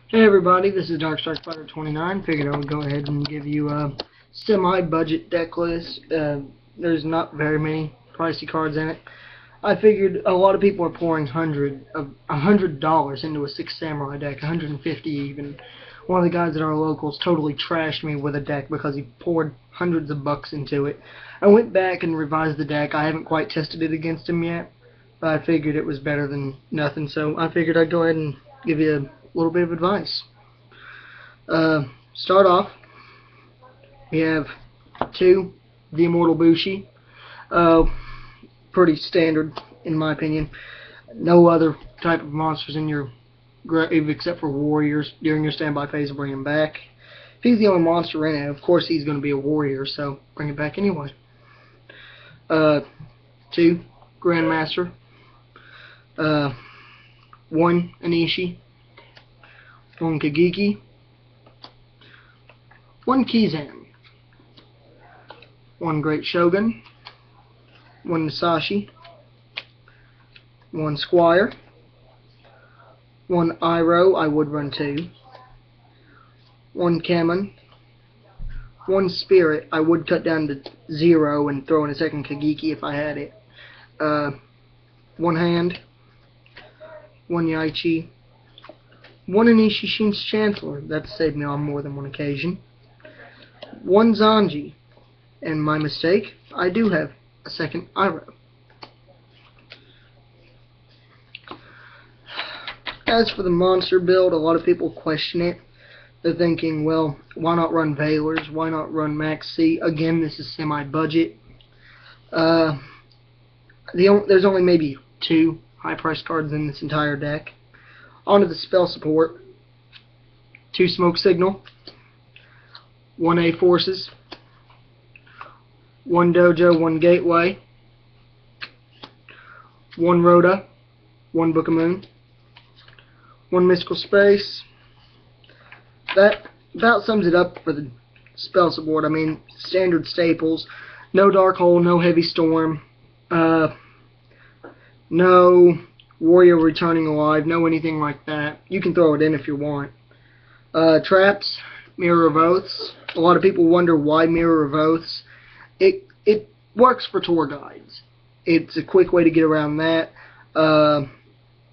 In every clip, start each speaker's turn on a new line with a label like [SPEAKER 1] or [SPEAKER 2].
[SPEAKER 1] Hey everybody, this is DarkStarSpider29. Figured I would go ahead and give you a semi-budget deck list. There's not very many pricey cards in it. I figured a lot of people are pouring $100 into a 6 Samurai deck, 150 even. One of the guys at our locals totally trashed me with a deck because he poured hundreds of bucks into it. I went back and revised the deck. I haven't quite tested it against him yet, but I figured it was better than nothing, so I figured I'd go ahead and give you a little bit of advice. Start off, we have 2, the Immortal Bushi. Pretty standard in my opinion. No other type of monsters in your grave except for warriors. During your standby phase, bring him back. If he's the only monster in it, of course he's going to be a warrior, so bring it back anyway. 2, Grandmaster. 1, Anishi. 1, Kagiki. 1, Kizan. 1, Great Shogun. 1, Musashi. 1, Squire. 1, Iroh. I would run 2. 1, Kamen. 1, Spirit. I would cut down to 0 and throw in a second Kagiki if I had it. 1 Hand. 1, Yaichi. 1, Anishishin's Chancellor. That's saved me on more than one occasion. 1, Zanji. And my mistake, I do have a second Iroh. As for the monster build, a lot of people question it. They're thinking, well, why not run Veilers? Why not run Max C? Again, this is semi-budget. There's only maybe 2 high-priced cards in this entire deck. On to the spell support. 2, Smoke Signal. 1, A Forces. 1, Dojo, 1, Gateway. 1, Rhoda. 1, Book of Moon. 1, Mystical Space. That about sums it up for the spell support. I mean, standard staples. No Dark Hole, no Heavy Storm. No Warrior Returning Alive, no anything like that. You can throw it in if you want. Traps, Mirror of Oaths. A lot of people wonder why Mirror of Oaths. It works for tour guides. It's a quick way to get around that. No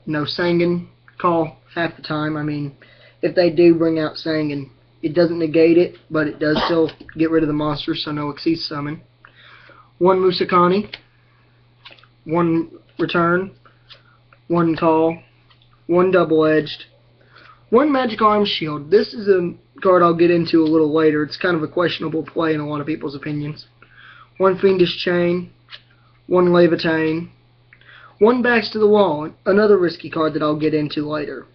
[SPEAKER 1] Sangan call half the time. I mean, if they do bring out Sangan, it doesn't negate it, but it does still get rid of the monster, so no Exceed Summon. 1, Musakani. 1, Return. 1, Call. 1, Double-Edged. 1, Magic Arm Shield. This is a card I'll get into a little later. It's kind of a questionable play in a lot of people's opinions. 1, Fiendish Chain. 1, Levitain. 1, Backs to the Wall. Another risky card that I'll get into later.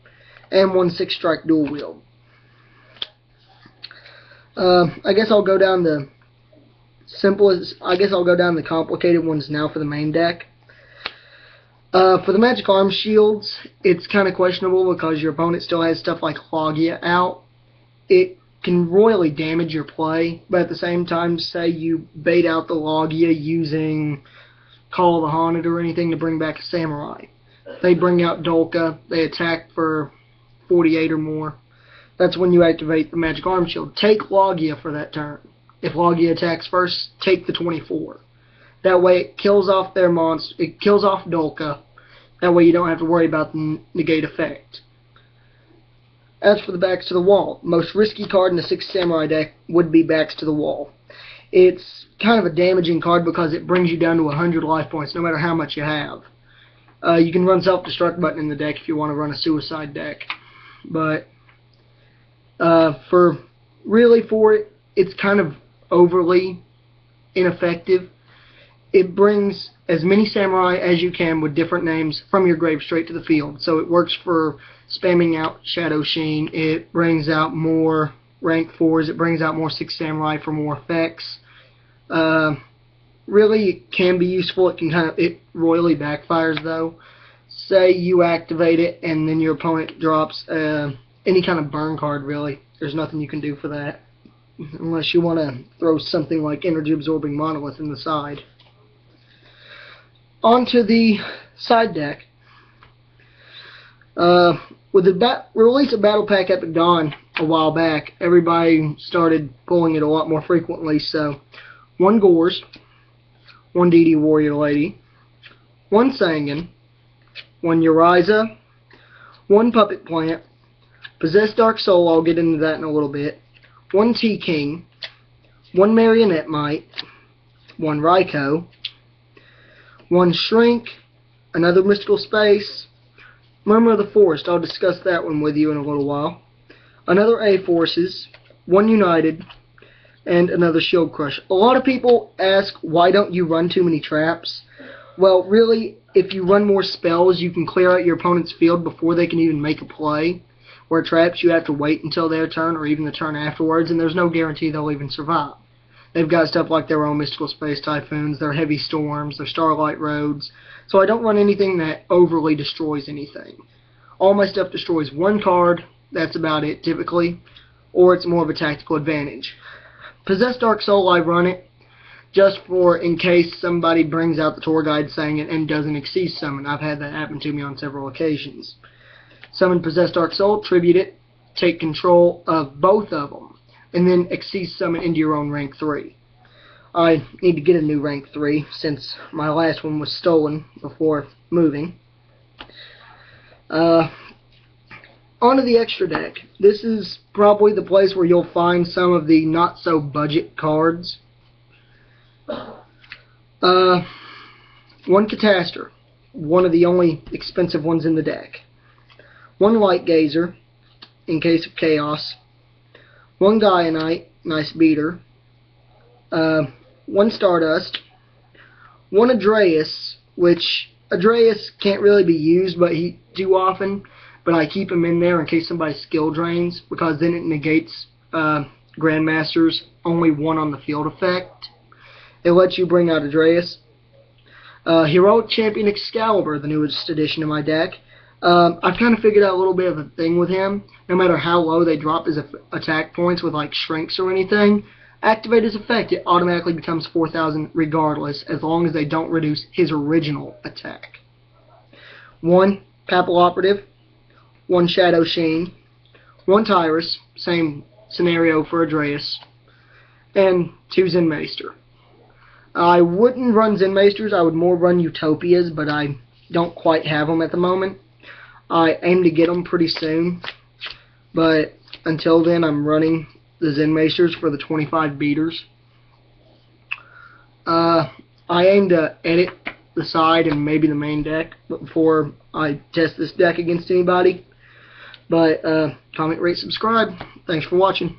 [SPEAKER 1] And 1, 6-Strike Dual Wield. I guess I'll go down the complicated ones now for the main deck. For the Magic Arm Shields, it's kind of questionable because your opponent still has stuff like Logia out. It can royally damage your play, but at the same time, say you bait out the Logia using Call of the Haunted or anything to bring back a Samurai. They bring out Dolka, they attack for 48 or more. That's when you activate the Magic Arm Shield. Take Logia for that turn. If Logia attacks first, take the 24. That way it kills off their monster. It kills off Dolka. That way you don't have to worry about the negate effect. As for the Backs to the Wall, most risky card in the 6 Samurai deck would be Backs to the Wall. It's kind of a damaging card because it brings you down to 100 life points no matter how much you have. You can run Self-Destruct button in the deck if you want to run a suicide deck. But for it, it's kind of overly ineffective. It brings as many samurai as you can with different names from your grave straight to the field. So it works for spamming out Shadow Sheen. It brings out more rank 4s. It brings out more 6 samurai for more effects. Really, it can be useful. It royally backfires though. Say you activate it and then your opponent drops any kind of burn card. Really, there's nothing you can do for that unless you want to throw something like Energy Absorbing Monolith in the side. Onto the side deck. With the release of Battle Pack Epic Dawn a while back, everybody started pulling it a lot more frequently. So, 1 Gores, 1 DD Warrior Lady, 1 Sangan, 1 Uriza, 1 Puppet Plant, Possessed Dark Soul, I'll get into that in a little bit, 1 T-King, 1 Marionette Mite, 1 Raikou, 1 Shrink, another Mystical Space, Murmur of the Forest, I'll discuss that one with you in a little while, another A-Forces, 1 United, and another Shield Crush. A lot of people ask, why don't you run too many traps? Well, really, if you run more spells, you can clear out your opponent's field before they can even make a play. Where traps, you have to wait until their turn or even the turn afterwards, and there's no guarantee they'll even survive. They've got stuff like their own Mystical Space Typhoons, their Heavy Storms, their Starlight Roads, so I don't run anything that overly destroys anything. All my stuff destroys 1 card, that's about it typically, or it's more of a tactical advantage. Possessed Dark Soul, I run it just for in case somebody brings out the tour guide saying it and doesn't Exceed Summon. I've had that happen to me on several occasions. Summon Possessed Dark Soul, tribute it, take control of both of them, and then Exceed Summon into your own rank 3. I need to get a new rank 3 since my last one was stolen before moving. Onto the extra deck. This is probably the place where you'll find some of the not-so-budget cards. 1 Catastor, one of the only expensive ones in the deck. 1 Light Gazer, in case of chaos. 1 Gaianite, nice beater. 1 Stardust. 1 Adreus, which Adreus can't really be used too often, but I keep him in there in case somebody skill drains, because then it negates Grandmaster's only 1 on the field effect. It lets you bring out Adreus. Heroic Champion Excalibur, the newest addition to my deck. I've kind of figured out a little bit of a thing with him. No matter how low they drop his attack points with like shrinks or anything, activate his effect, it automatically becomes 4,000 regardless, as long as they don't reduce his original attack. 1 Papal Operative, 1 Shadow Sheen, 1 Tyrus, same scenario for Adreus, and 2 Zenmaester. I wouldn't run Zenmaesters, I would more run Utopias, but I don't quite have them at the moment. I aim to get them pretty soon, but until then I'm running the Zenmaesters for the 25 beaters. I aim to edit the side and maybe the main deck before I test this deck against anybody. But comment, rate, subscribe. Thanks for watching.